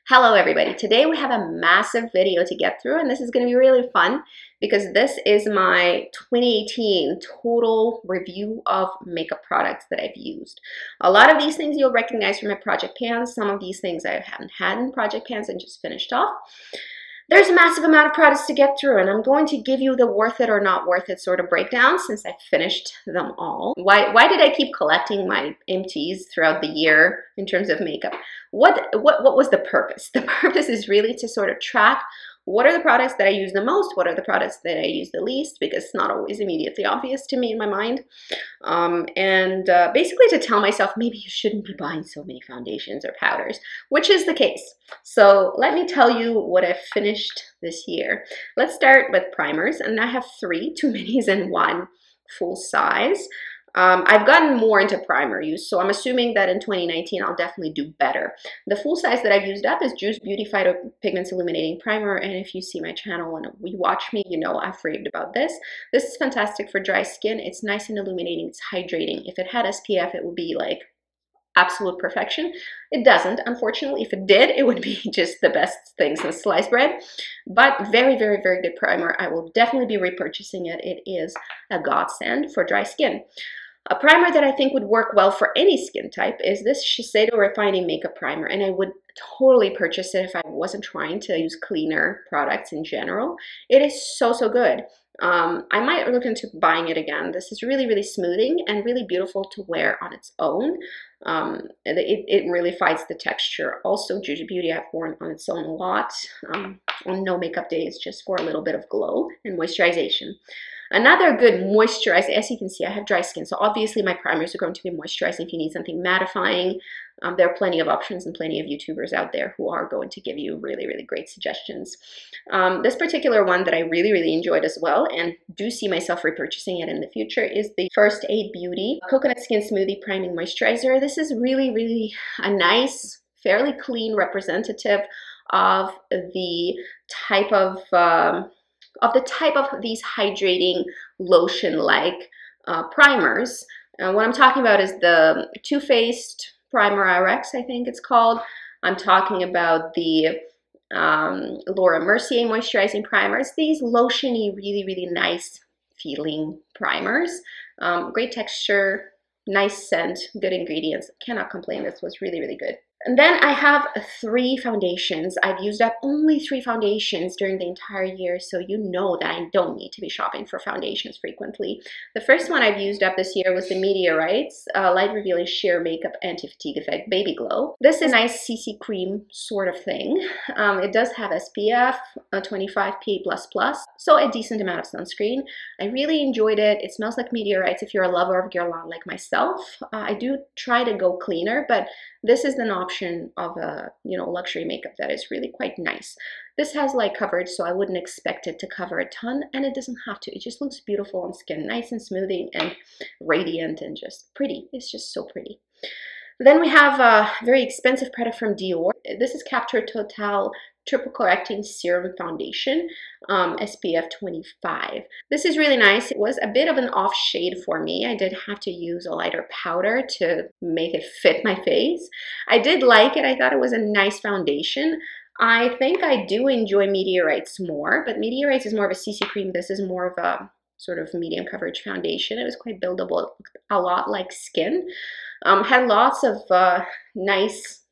Hello everybody, today we have a massive video to get through and this is going to be really fun because this is my 2018 total review of makeup products that I've used. A lot of these things you'll recognize from my project pans, some of these things I haven't had in project pans and just finished off. There's a massive amount of products to get through and I'm going to give you the worth it or not worth it sort of breakdown since I finished them all. Why did I keep collecting my empties throughout the year in terms of makeup? What was the purpose? The purpose is really to sort of track what are the products that I use the most, what are the products that I use the least, because it's not always immediately obvious to me in my mind. Basically to tell myself maybe you shouldn't be buying so many foundations or powders, which is the case. So let me tell you what I've finished this year. Let's start with primers, and I have two minis and one full size. I've gotten more into primer use, so I'm assuming that in 2019 I'll definitely do better. The full size that I've used up is Juice Beauty PHYTO Pigments Illuminating Primer, and if you see my channel and you watch me, you know I've raved about this. This is fantastic for dry skin. It's nice and illuminating, it's hydrating. If it had SPF, it would be like absolute perfection. It doesn't, unfortunately. If it did, it would be just the best thing since sliced bread. But very, very, very good primer. I will definitely be repurchasing it. It is a godsend for dry skin. A primer that I think would work well for any skin type is this Shiseido Refining Makeup Primer, and I would totally purchase it if I wasn't trying to use cleaner products in general. It is so, so good. I might look into buying it again. This is really, really smoothing and really beautiful to wear on its own. It really fights the texture. Also, Juice Beauty I've worn on its own a lot on no makeup days, just for a little bit of glow and moisturization. Another good moisturizer, as you can see, I have dry skin, so obviously my primers are going to be moisturizing. If you need something mattifying, there are plenty of options and plenty of YouTubers out there who are going to give you really, really great suggestions. This particular one that I really, really enjoyed as well, and do see myself repurchasing it in the future, is the First Aid Beauty Coconut Skin Smoothie Priming Moisturizer. This is really, really a nice, fairly clean representative of the type of these hydrating lotion-like primers. What I'm talking about is the Too Faced Primer RX, I think it's called. I'm talking about the Laura Mercier Moisturizing Primers. These lotiony, really, really nice feeling primers. Great texture, nice scent, good ingredients. Cannot complain. This was really, really good. And then I have 3 foundations. I've used up only 3 foundations during the entire year, so you know that I don't need to be shopping for foundations frequently. The first one I've used up this year was the METEORITES Light Revealing Sheer Makeup Anti-Fatigue Effect Baby Glow. This is a nice CC cream sort of thing. It does have SPF 25 PA++, so a decent amount of sunscreen. I really enjoyed it. It smells like METEORITES if you're a lover of Guerlain like myself. I do try to go cleaner, but this is an option of a luxury makeup that is really quite nice. This has light coverage, so I wouldn't expect it to cover a ton, and it doesn't have to. It just looks beautiful on skin, nice and smoothing and radiant and just pretty. It's just so pretty. Then we have a very expensive product from DIOR. This is TOTALE Triple Correcting Serum Foundation, SPF 25. This is really nice. It was a bit of an off shade for me. I did have to use a lighter powder to make it fit my face. I did like it. I thought it was a nice foundation. I think I do enjoy METEORITES more, but METEORITES is more of a CC cream. This is more of a sort of medium coverage foundation. It was quite buildable. It looked a lot like skin. Had lots of nice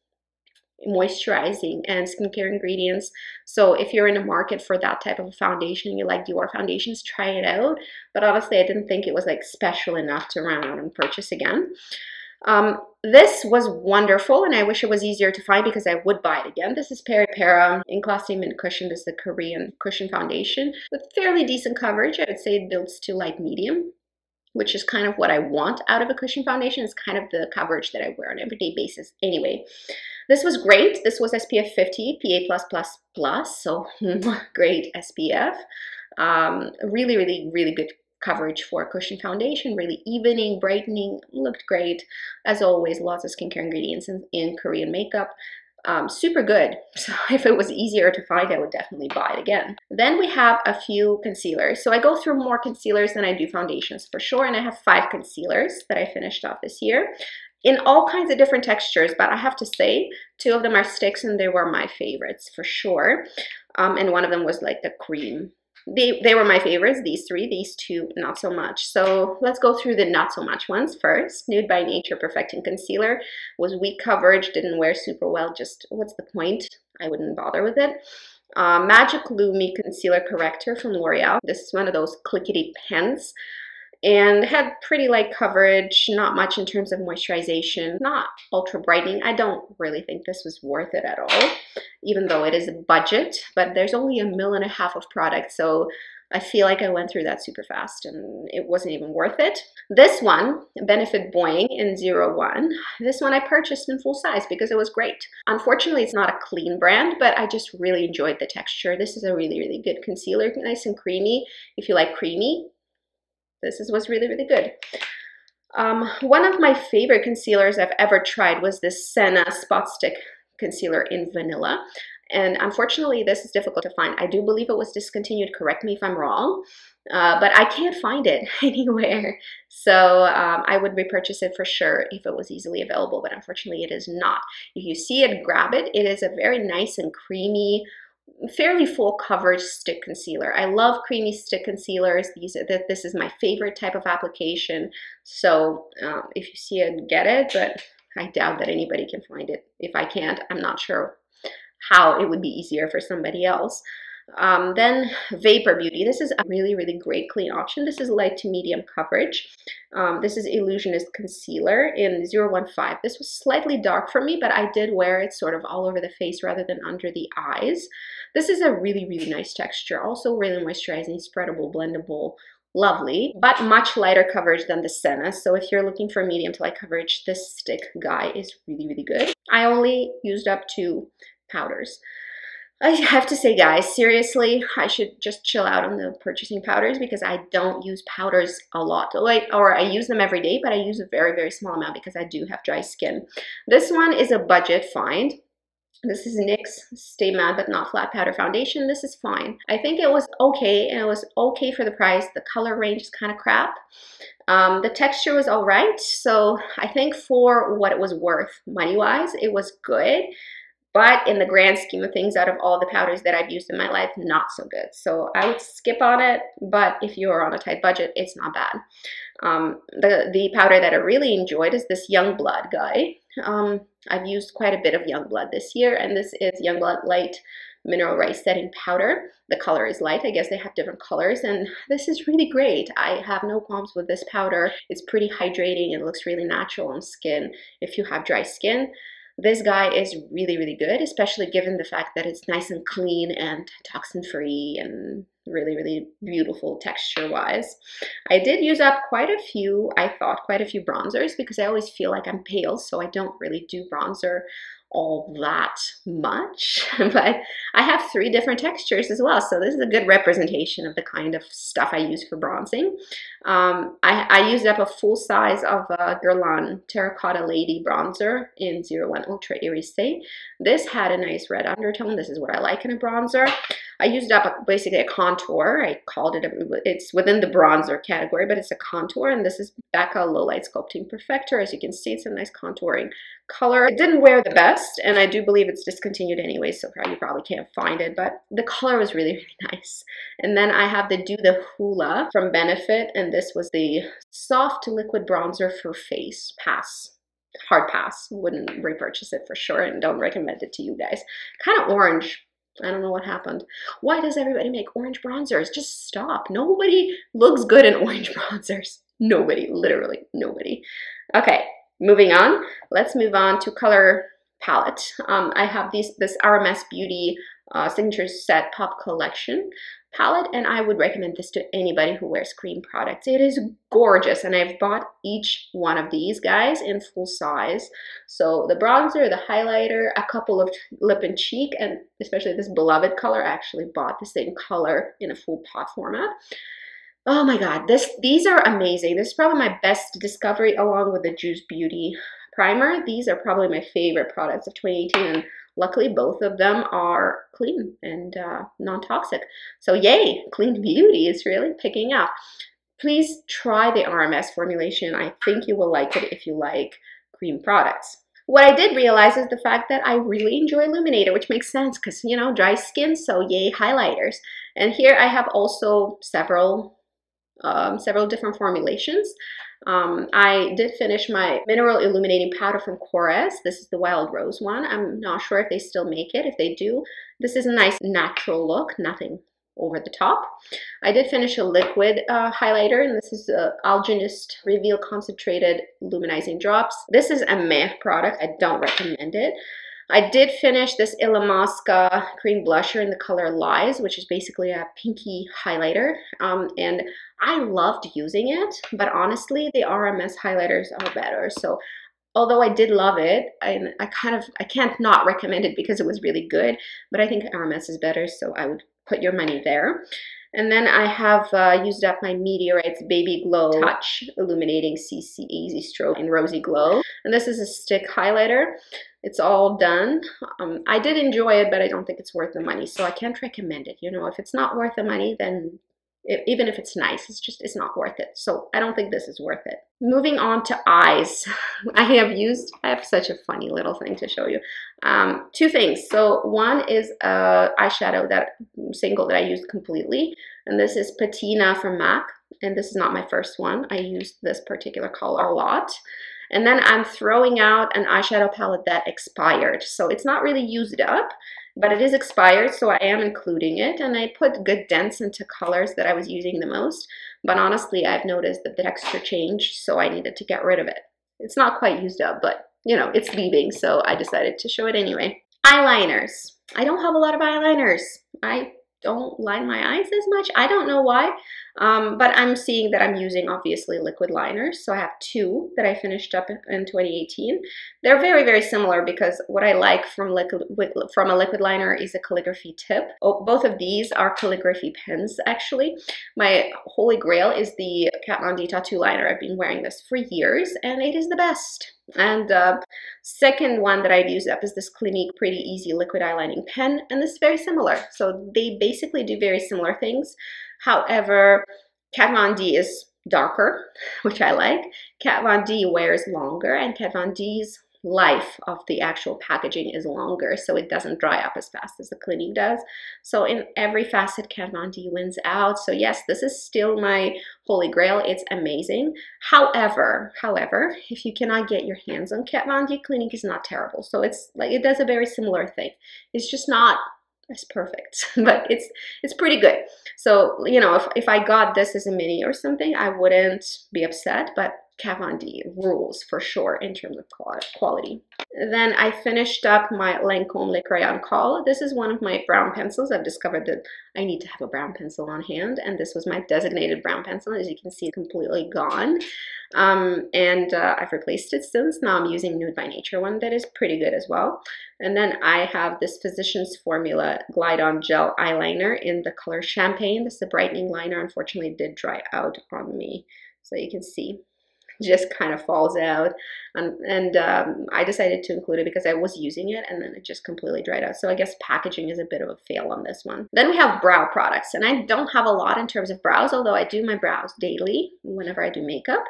moisturizing and skincare ingredients. So if you're in a market for that type of a foundation and you like DIOR foundations, try it out. But honestly, I didn't think it was like special enough to run out and purchase again. This was wonderful, and I wish it was easier to find because I would buy it again. This is PERIPERA INKLASTING Mint Cushion. This is the Korean cushion foundation with fairly decent coverage. I would say it builds to light medium, which is kind of what I want out of a cushion foundation. It's kind of the coverage that I wear on an everyday basis anyway. This was great. This was SPF 50, PA+++, so great SPF. Really, really, really good coverage for a cushion foundation, really evening, brightening, looked great. As always, lots of skincare ingredients in Korean makeup. Super good. So if it was easier to find, I would definitely buy it again. Then we have a few concealers. So I go through more concealers than I do foundations for sure, and I have 5 concealers that I finished off this year. in all kinds of different textures, but I have to say 2 of them are sticks and they were my favorites for sure. And one of them was like the cream. They were my favorites, these 3, these 2 not so much. So let's go through the not so much ones first. Nude by Nature Perfecting Concealer was weak coverage, didn't wear super well, just what's the point? I wouldn't bother with it. Magic Lumi Concealer Corrector from L'Oreal. This is one of those clickety pens and had pretty light coverage, not much in terms of moisturization, not ultra brightening. I don't really think this was worth it at all, even though it is a budget, but there's only 1.5 ml of product, so I feel like I went through that super fast and it wasn't even worth it. This one, Benefit BOIING in 01, this one I purchased in full size because it was great. Unfortunately, it's not a clean brand, but I just really enjoyed the texture. This is a really, really good concealer, nice and creamy. If you like creamy, this was really, really good. One of my favorite concealers I've ever tried was this SENNA Spot Stick Concealer in Vanilla. And unfortunately, this is difficult to find. I do believe it was discontinued. Correct me if I'm wrong. But I can't find it anywhere. So I would repurchase it for sure if it was easily available. But unfortunately, it is not. If you see it, grab it. It is a very nice and creamy, fairly full coverage stick concealer. I love creamy stick concealers. This is my favorite type of application. So if you see it, get it, but I doubt that anybody can find it. If I can't, I'm not sure how it would be easier for somebody else. Then Vapor Beauty. This is a really, really great clean option. This is light to medium coverage. This is Illusionist Concealer in 015. This was slightly dark for me, but I did wear it sort of all over the face rather than under the eyes. This is a really, really nice texture. Also really moisturizing, spreadable, blendable, lovely, but much lighter coverage than the Senna. So if you're looking for medium to light coverage, this stick guy is really, really good. I only used up 2 powders. I have to say, guys, seriously, I should just chill out on the purchasing powders because I don't use powders a lot. Or I use them every day, but I use a very, very small amount because I do have dry skin. This one is a budget find. This is NYX Stay Matte But Not Flat Powder Foundation. This is fine. I think it was okay, and it was okay for the price. The color range is kind of crap. The texture was all right. So I think for what it was worth money-wise, it was good. But in the grand scheme of things, out of all the powders that I've used in my life, not so good. So I would skip on it, but if you're on a tight budget, it's not bad. The powder that I really enjoyed is this Youngblood guy. I've used quite a bit of Youngblood this year, and this is Youngblood Light Mineral Rice Setting Powder. The color is light. I guess they have different colors, and this is really great. I have no qualms with this powder. It's pretty hydrating. It looks really natural on skin if you have dry skin. This guy is really, really good, especially given the fact that it's nice and clean and toxin-free and really, really beautiful texture-wise. I did use up quite a few bronzers because I always feel like I'm pale, so I don't really do bronzer all that much, but I have 3 different textures as well, so this is a good representation of the kind of stuff I use for bronzing. I used up a full size of GUERLAIN Terracotta Lady Bronzer in 01 Ultra Irisé. This had a nice red undertone. This is what I like in a bronzer. I used up basically a contour. I called it, it's within the bronzer category, but it's a contour, and this is BECCA Lowlight Sculpting Perfector. As you can see, it's a nice contouring color. It didn't wear the best, and I do believe it's discontinued anyway, so you probably can't find it, but the color was really, really nice. And then I have the HOOLA from Benefit, and this was the soft liquid bronzer for face. Pass. Hard pass. Wouldn't repurchase it for sure, and don't recommend it to you guys. Kind of orange. I don't know what happened. Why does everybody make orange bronzers? Just stop. Nobody looks good in orange bronzers. Nobody, literally nobody. Okay, moving on. Let's move on to color palette. I have this RMS Beauty Signature Set Pop Collection palette, and I would recommend this to anybody who wears cream products. It is gorgeous, and I've bought each one of these guys in full size. So the bronzer, the highlighter, a couple of lip and cheek, and especially this beloved color. I actually bought the same color in a full pot format. Oh my god, these are amazing. This is probably my best discovery along with the Juice Beauty primer. These are probably my favorite products of 2018, and luckily both of them are clean and non-toxic. So yay, clean beauty is really picking up. Please try the RMS formulation. I think you will like it if you like cream products. What I did realize is the fact that I really enjoy Illuminator, which makes sense because, you know, dry skin, so yay highlighters. And here I have also several different formulations. I did finish my mineral illuminating powder from KORRES. This is the Wild Rose one. I'm not sure if they still make it. If they do, this is a nice natural look, nothing over the top. I did finish a liquid highlighter, and this is ALGENIST Reveal Concentrated Luminizing Drops. This is a meh product. I don't recommend it. I did finish this ILLAMASQUA cream blusher in the color Lies, which is basically a pinky highlighter, and I loved using it, but honestly the RMS highlighters are better. So although I did love it, I can't not recommend it because it was really good, but I think RMS is better, so I would put your money there. And then I have used up my METEORITES Baby Glow Touch Illuminating CC Easy Stroke in Rosy Glow. And this is a stick highlighter. It's all done. I did enjoy it, but I don't think it's worth the money, so I can't recommend it. You know, if it's not worth the money, then even if it's nice, it's not worth it. So I don't think this is worth it. Moving on to eyes. I have such a funny little thing to show you. Two things. So one is eyeshadow single that I used completely, and this is Patina from MAC, and this is not my first one. I used this particular color a lot. And then I'm throwing out an eyeshadow palette that expired. So it's not really used up, but it is expired, so I am including it. And I put good dents into colors that I was using the most. But honestly, I've noticed that the texture changed, so I needed to get rid of it. It's not quite used up, but you know, it's leaving, so I decided to show it anyway. Eyeliners. I don't have a lot of eyeliners. I don't line my eyes as much. I don't know why, but I'm seeing that I'm using obviously liquid liners. So I have two that I finished up in 2018. They're very, very similar because what I like from a liquid liner is a calligraphy tip. Oh, both of these are calligraphy pens actually. My holy grail is the Kat Von D tattoo liner. I've been wearing this for years and it is the best. And second one that I've used up is this Clinique Pretty Easy Liquid Eyelining Pen, and this is very similar. So they basically do very similar things. However, Kat Von D is darker, which I like. Kat Von D wears longer, and Kat Von D's life of the actual packaging is longer, so it doesn't dry up as fast as the Clinique does. So in every facet, Kat Von D wins out. So yes, this is still my holy grail. It's amazing. However, if you cannot get your hands on Kat Von D, Clinique is not terrible. So it's like it does a very similar thing. It's just not as perfect, but it's pretty good. So you know, if I got this as a mini or something, I wouldn't be upset, but Kat Von D rules for sure in terms of quality. Then I finished up my Lancome Le Crayon Col. This is one of my brown pencils. I've discovered that I need to have a brown pencil on hand, and this was my designated brown pencil. As you can see, completely gone. I've replaced it since. Now I'm using Nude by Nature one that is pretty good as well. And then I have this Physicians Formula Glide On Gel Eyeliner in the color Champagne. This is a brightening liner. Unfortunately, it did dry out on me, so you can see just kind of falls out, and I decided to include it because I was using it and then it just completely dried out. So I guess packaging is a bit of a fail on this one. Then we have brow products, and I don't have a lot in terms of brows, although I do my brows daily whenever I do makeup.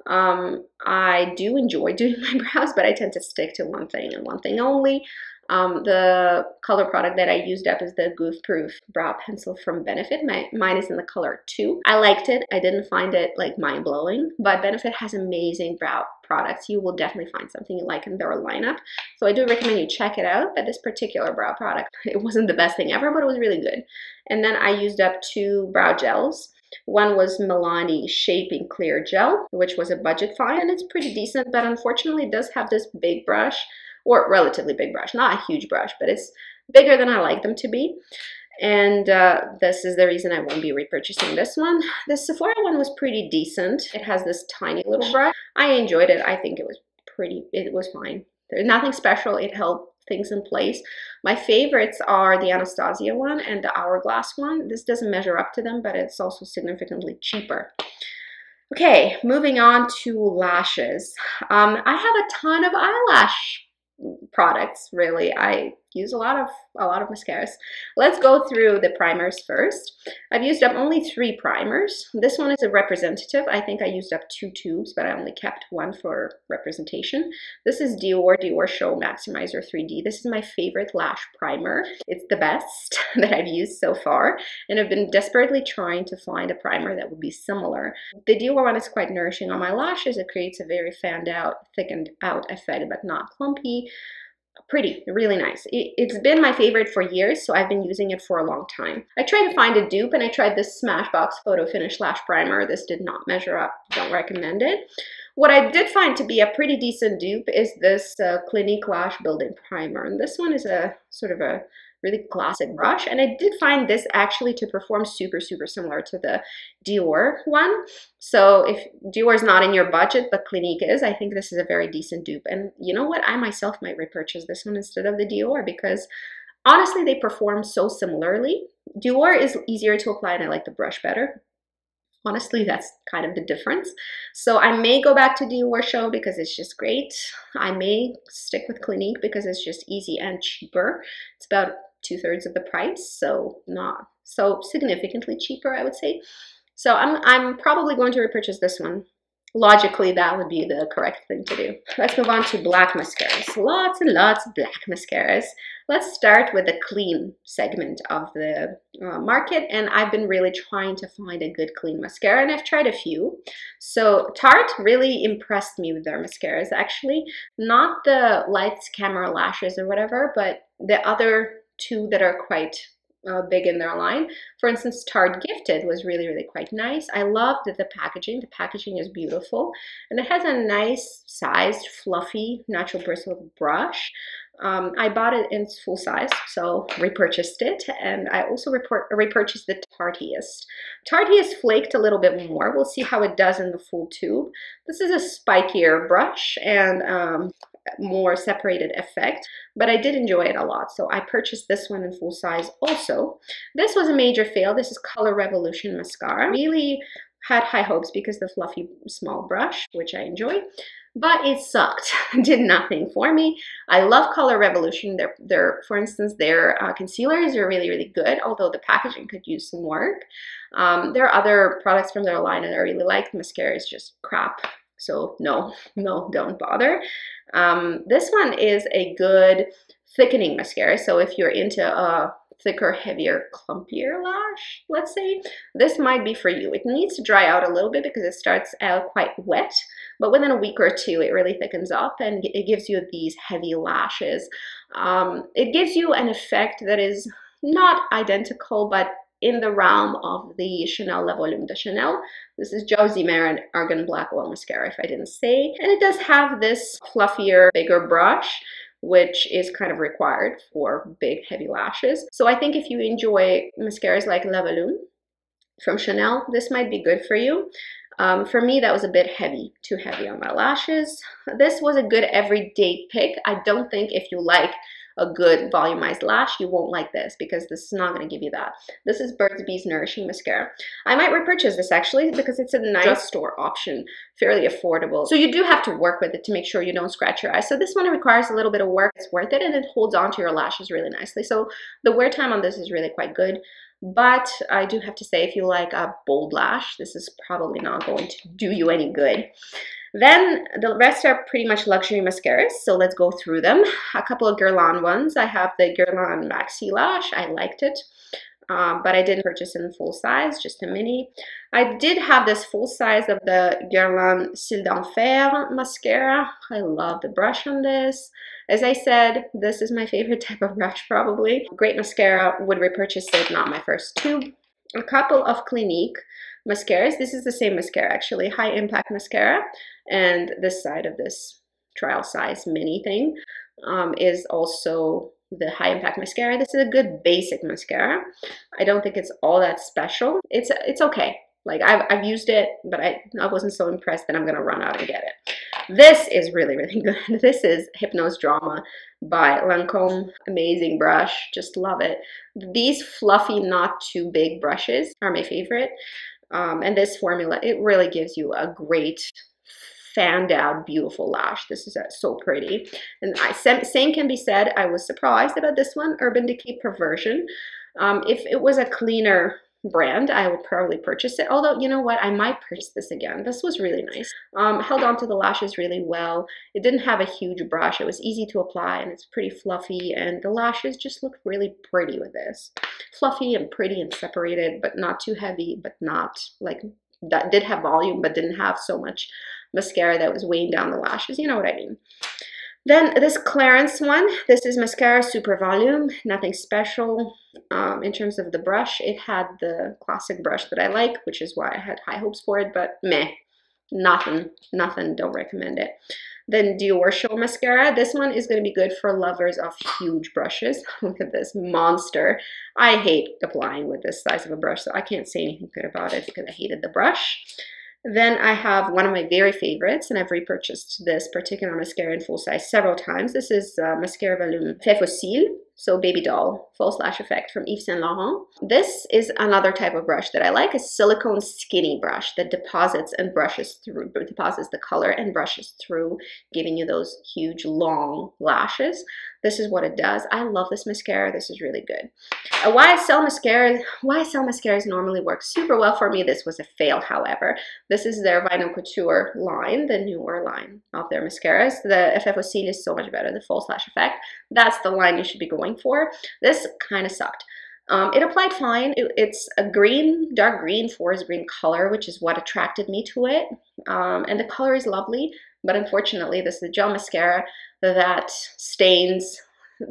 I do enjoy doing my brows, but I tend to stick to one thing and one thing only. The color product that I used up is the Goof Proof Brow Pencil from Benefit. Mine is in the color 2. I liked it. I didn't find it like mind-blowing, but Benefit has amazing brow products. You will definitely find something you like in their lineup. So I do recommend you check it out, but this particular brow product, it wasn't the best thing ever, but it was really good. And then I used up 2 brow gels. One was Milani Shaping Clear Gel, which was a budget find, and it's pretty decent, but unfortunately it does have this big brush, or relatively big brush, not a huge brush, but it's bigger than I like them to be. And this is the reason I won't be repurchasing this one. The Sephora one was pretty decent. It has this tiny little brush. I enjoyed it. I think it was fine. There's nothing special. It held things in place. My favorites are the Anastasia one and the Hourglass one. This doesn't measure up to them, but it's also significantly cheaper. Okay, moving on to lashes. I have a ton of eyelash products, really. I use a lot of mascaras. Let's go through the primers first. I've used up only 3 primers. This one is a representative. I think I used up 2 tubes, but I only kept 1 for representation. This is DIOR Show Maximizer 3D. This is my favorite lash primer. It's the best that I've used so far, and I've been desperately trying to find a primer that would be similar. The DIOR one is quite nourishing on my lashes. It creates a very fanned out, thickened out effect, but not clumpy. Pretty, really nice. It's been my favorite for years, so I've been using it for a long time. I tried to find a dupe, and I tried this Smashbox Photo Finish Lash Primer. This did not measure up. Don't recommend it. What I did find to be a pretty decent dupe is this Clinique Lash Building Primer. And this one is a sort of a really classic brush, and I did find this actually to perform super similar to the DIOR one. So if DIOR is not in your budget but Clinique is, I think this is a very decent dupe. And you know what, I myself might repurchase this one instead of the DIOR, because honestly they perform so similarly. DIOR is easier to apply and I like the brush better. Honestly, that's kind of the difference. So I may go back to DIOR Show because it's just great. I may stick with Clinique because it's just easy and cheaper. It's about 2/3 of the price, so not so significantly cheaper, I would say. So I'm probably going to repurchase this one. Logically, that would be the correct thing to do. Let's move on to black mascaras. Lots and lots of black mascaras. Let's start with the clean segment of the market, and I've been really trying to find a good clean mascara, and I've tried a few. So Tarte really impressed me with their mascaras, actually. Not the Lights Camera Lashes or whatever, but the other 2 that are quite big in their line. For instance, Tarte Gifted was really quite nice. I loved the packaging. The packaging is beautiful, and it has a nice sized, fluffy, natural bristled brush. I bought it in full size, so repurchased it, and I also repurchased the Tarteist. Tarteist flaked a little bit more. We'll see how it does in the full tube. This is a spikier brush and more separated effect, but I did enjoy it a lot, so I purchased this one in full size also. This was a major fail. This is Color Revolution mascara. Really had high hopes because the fluffy small brush, which I enjoy, but it sucked. Did nothing for me. I love Color Revolution. For instance, their concealers are really good, although the packaging could use some work. There are other products from their line that I really like. The mascara is just crap, so no, don't bother. This one is a good thickening mascara, so if you're into a thicker, heavier, clumpier lash, let's say, this might be for you. It needs to dry out a little bit because it starts out quite wet, but within a week or 2 it really thickens up and it gives you these heavy lashes. It gives you an effect that is not identical, but in the realm of the Chanel Le Volume de Chanel. This is Josie Maran Argan Black Oil Mascara, if I didn't say. And it does have this fluffier, bigger brush, which is kind of required for big, heavy lashes. So I think if you enjoy mascaras like Le Volume from Chanel, this might be good for you. For me, that was a bit heavy, too heavy on my lashes. This was a good everyday pick. I don't think if you like a good volumized lash, you won't like this because this is not going to give you that. This is BURT'S Nourishing Mascara. I might repurchase this actually because it's a nice drugstore option, fairly affordable. So you do have to work with it to make sure you don't scratch your eyes. So this one requires a little bit of work. It's worth it, and it holds onto your lashes really nicely. So the wear time on this is really quite good. But I do have to say, if you like a bold lash, this is probably not going to do you any good. Then the rest are pretty much luxury mascaras, so let's go through them. A couple of Guerlain ones. I have the Guerlain Maxi Lash. I liked it, but I didn't purchase in full size, just a mini. I did have this full size of the Guerlain Cils d'Enfer mascara. I love the brush on this. As I said, this is my favorite type of brush probably. Great mascara, would repurchase it, not my first tube. A couple of Clinique mascaras. This is the same mascara actually, High Impact Mascara, and this side of this trial size mini thing is also the High Impact Mascara. This is a good basic mascara. I don't think it's all that special. It's okay. Like I've used it, but I wasn't so impressed that I'm gonna run out and get it. This is really good. This is Hypnose Drama by Lancome. Amazing brush, just love it. These fluffy, not too big brushes are my favorite. And this formula, it really gives you a great fanned out, beautiful lash. This is so pretty. And same can be said, I was surprised about this one, Urban Decay Perversion. If it was a cleaner brand, I would probably purchase it. Although, you know what, I might purchase this again. This was really nice. Held on to the lashes really well. It didn't have a huge brush. It was easy to apply, and it's pretty fluffy, and the lashes just look really pretty with this. Fluffy and pretty and separated, but not too heavy, but not like, that did have volume, but didn't have so much mascara that was weighing down the lashes. You know what I mean. Then this Clarins one, this is mascara super volume, nothing special. In terms of the brush, it had the classic brush that I like, which is why I had high hopes for it, but meh, nothing, don't recommend it. Then Dior Show Mascara, this one is going to be good for lovers of huge brushes. Look at this monster. I hate applying with this size of a brush, so I can't say anything good about it because I hated the brush. Then I have one of my very favorites, and I've repurchased this particular mascara in full size several times. This is Mascara Volume Fait Facile, so Baby Doll False Lash Effect from Yves Saint Laurent. This is another type of brush that I like, a silicone skinny brush that deposits and brushes through, deposits the color and brushes through, giving you those huge long lashes. This is what it does. I love this mascara. This is really good. Why I sell mascaras normally works super well for me. This was a fail, however. This is their Vinyl Couture line, the newer line of their mascaras. The Fait Facile is so much better, the False Lash Effect. That's the line you should be going for. This kind of sucked. It applied fine. It's a green, dark green, forest green color, which is what attracted me to it. And the color is lovely, but unfortunately, this is a gel mascara that stains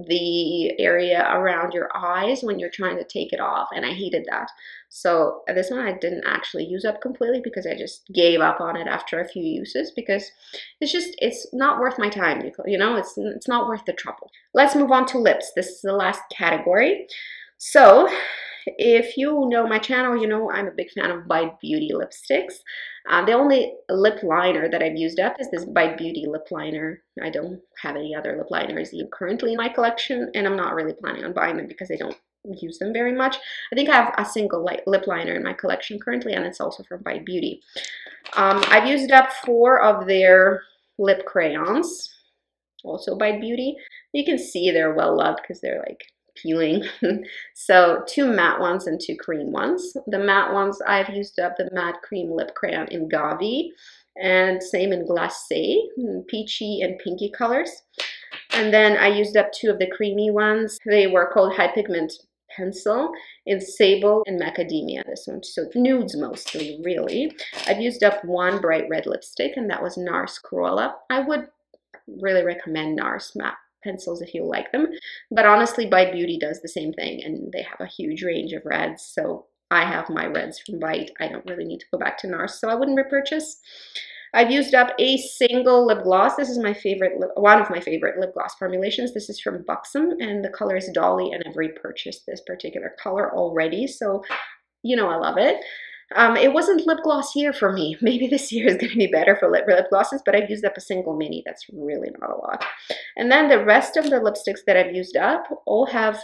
the area around your eyes when you're trying to take it off, and I hated that. So this one I didn't actually use up completely because I just gave up on it after a few uses because it's not worth my time, you know, it's not worth the trouble. Let's move on to lips. This is the last category. So if you know my channel, you know I'm a big fan of Bite Beauty lipsticks. The only lip liner that I've used up is this Bite Beauty lip liner. I don't have any other lip liners currently in my collection, and I'm not really planning on buying them because I don't use them very much. I think I have a single lip liner in my collection currently, and it's also from Bite Beauty. I've used up 4 of their lip crayons, also Bite Beauty. You can see they're well loved because they're like peeling. So 2 matte ones and 2 cream ones. The matte ones, I've used up the matte cream lip crayon in Gavi, and same in Glacé, peachy and pinky colors. And then I used up 2 of the creamy ones. They were called High Pigment Pencil in Sable and Macadamia, this one. So nudes mostly, really. I've used up 1 bright red lipstick, and that was NARS Corolla. I would really recommend NARS matte pencils if you like them, but honestly Bite Beauty does the same thing, and they have a huge range of reds, so I have my reds from Bite. I don't really need to go back to NARS, so I wouldn't repurchase. I've used up a single lip gloss. This is my favorite, one of my favorite lip gloss formulations. This is from Buxom, and the color is Dolly, and I've repurchased this particular color already, so you know I love it. It wasn't lip gloss year for me. Maybe this year is going to be better for lip glosses, but I've used up a single mini. That's really not a lot. And then the rest of the lipsticks that I've used up all have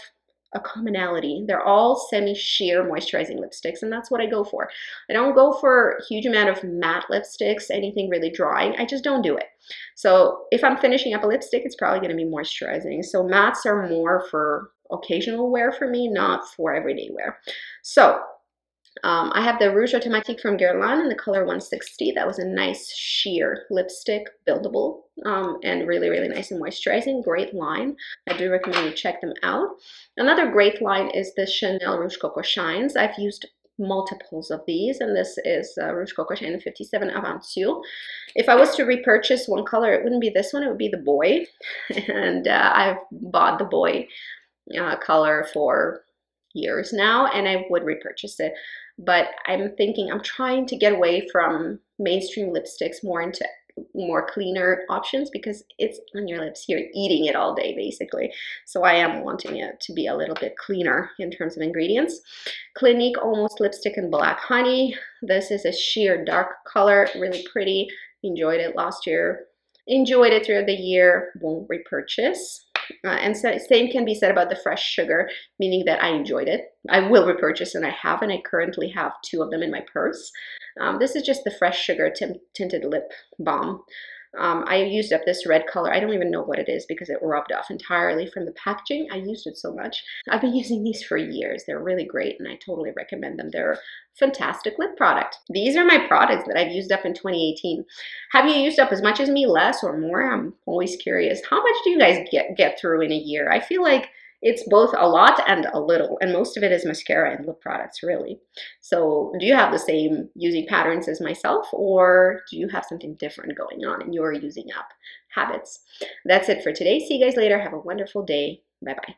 a commonality. They're all semi-sheer moisturizing lipsticks, and that's what I go for. I don't go for a huge amount of matte lipsticks, anything really drying. I just don't do it. So if I'm finishing up a lipstick, it's probably going to be moisturizing. So mattes are more for occasional wear for me, not for everyday wear. So I have the Rouge Automatique from Guerlain in the color 160. That was a nice sheer lipstick, buildable, and really, really nice and moisturizing. Great line. I do recommend you check them out. Another great line is the Chanel Rouge Coco Shines. I've used multiples of these, and this is Rouge Coco Shine 57 Aventure. If I was to repurchase one color, it wouldn't be this one, it would be the Boy. And I've bought the Boy color for years now, and I would repurchase it. But I'm trying to get away from mainstream lipsticks more into more cleaner options because it's on your lips. You're eating it all day, basically. So I am wanting it to be a little bit cleaner in terms of ingredients. Clinique Almost Lipstick in Black Honey. This is a sheer dark color, really pretty. Enjoyed it last year. Enjoyed it throughout the year. Won't repurchase. And so same can be said about the fresh sugar, meaning that I enjoyed it. I will repurchase, and I have, and I currently have 2 of them in my purse. This is just the fresh sugar tinted lip balm. I used up this red color. I don't even know what it is because it rubbed off entirely from the packaging. I used it so much. I've been using these for years. They're really great, and I totally recommend them. They're a fantastic lip product. These are my products that I've used up in 2018. Have you used up as much as me, less or more? I'm always curious. How much do you guys get through in a year? I feel like it's both a lot and a little, and most of it is mascara and lip products, really. So do you have the same using patterns as myself, or do you have something different going on in your using up habits? That's it for today. See you guys later. Have a wonderful day. Bye-bye.